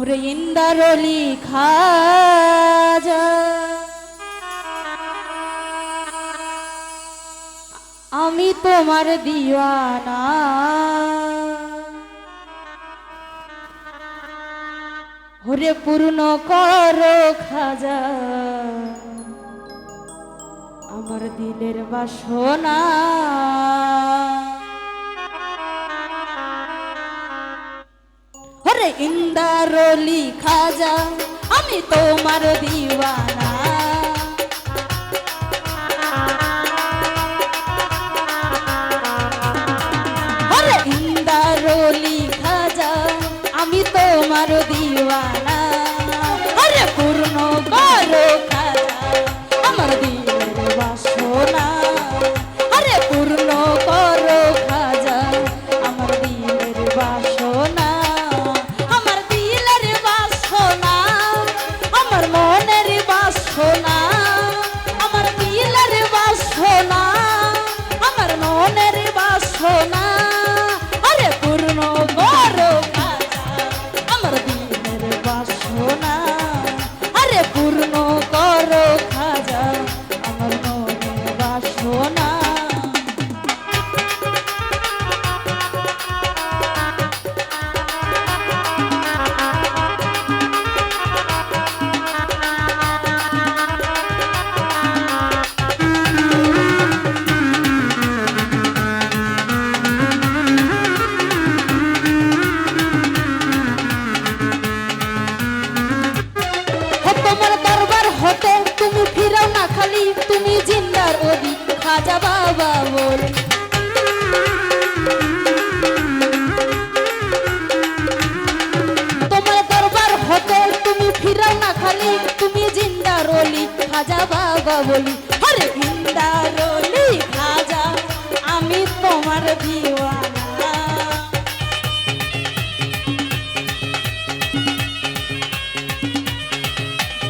ওরে ইন্দারলি খাজা আমি তোমার দিওয়ানা ওরে পূর্ণ করো খাজা আমার দিলের বাসনা ওরে ইন্দারলি খাজা আমি তোমার দিওয়ানা ওরে ইন্দারলি খাজা আমি তোমার দিওয়ানা ওরে পূর্ণ করো খাজা আমার দিলের বাসনা ওরে পূর্ণ করো খাজা আমার দিলের বাসনা আমার দিলের বাসনা আমার মনের বাসনা আমার দিলের বাসনা আমার মনের বাসনা আরে পূর্ণ করো খাজা আমার দিলের বাসনা আরে পূর্ণ করো খাজা আমার মনের বাসনা তোমার দরবার হতে তুমি ফিরাও না খালি তুমি জিন্দার ওদি খাজা বাবা বল তোমার দরবার হতে তুমি ফিরাও না খালি তুমি জিন্দার ওলি খাজা বাবা বলি আরে জিন্দার ওলি খাজা আমি তোমার দিওয়ানা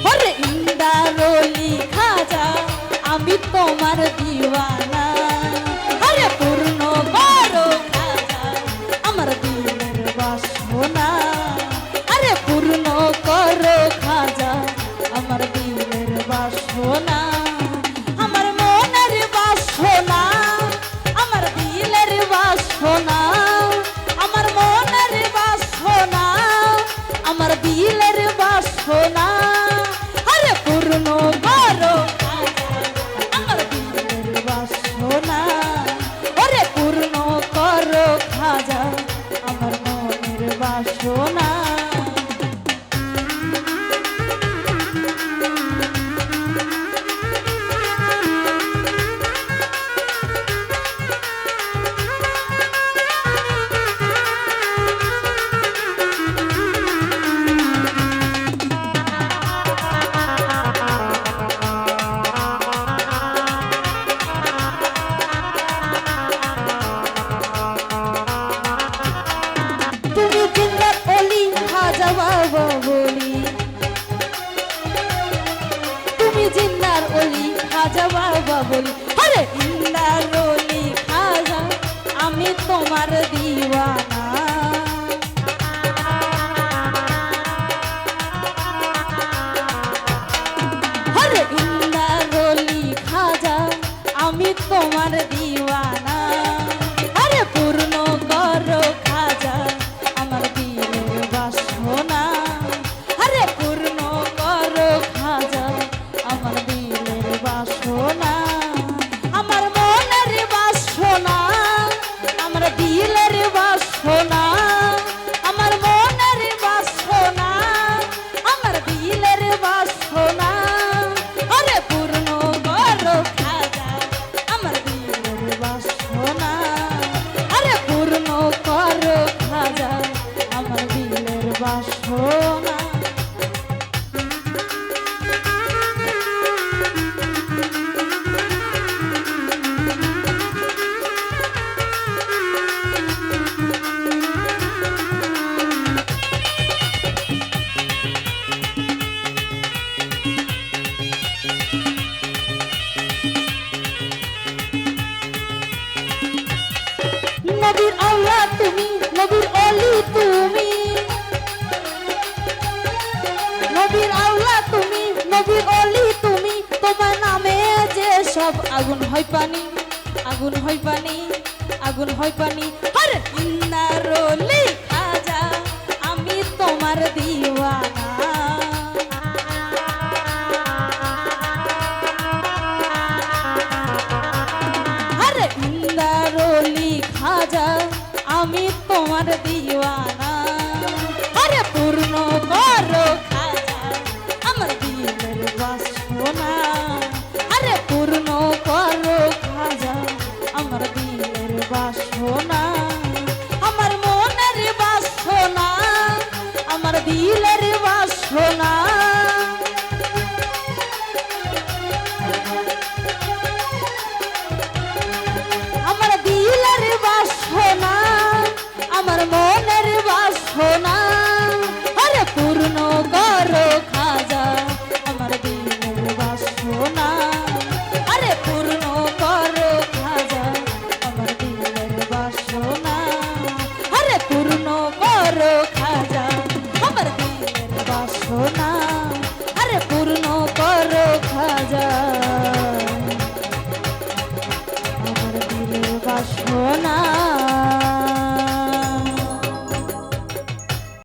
ওরে ইন্দারলি খাজা আমি তোমার দিওয়ানা আরে পূর্ণ করো খাজা আমার দিলের বাসনা আরে পূর্ণ করো খাজা আমার দিলের বাসনা আমার মনের বাসনা আমার দিলের বাসনা আমার মনের বাসনা আমার দিলের বাসনা আরে পূর্ণ করো খাজা আমার দিলের বাসনা ওরে পূর্ণ করো খাজা আমার মনের বাসনা তুমি জিন্দার ওলি খাজা বাবা বলি তুমি জিন্দার ওলি খাজা বাবা বলি আরে জিন্দার ওলি খাজা আমি তোমার দিওয়ানা আরে জিন্দার ওলি খাজা আমি তোমার দিওয়ানা আরে পূর্ণ করো খাজা আমার দিলের বাসনা আরে পূর্ণ করো খাজা আমার দিলের বাসনা আমার মনের বাসনা আমার দিলের বাসনা আমার মনের বাসনা আমার দিলের বাসনা আরে পূর্ণ করো খাজা আমার দিলের বাসনা আরে পূর্ণ করো খাজা আমার দিলের বাসনা নবীর আল্লাহ তুমি নবীর অলি তুমি সব আগুন হয় পানি, আগুন হয় পানি, আগুন হয় পানি। আরে ইন্দারলি খাজা আমি তোমার দিওয়ানা। আরে ইন্দারলি খাজা আমি তোমার দিওয়ানা। আরে পূর্ণ করো খাজা আমার দিলের বাসনা। আরে পূর্ণ করো খাজা আমার দিলের বাসনা, আমার মনের বাসনা, আমার দিলের বাসনা।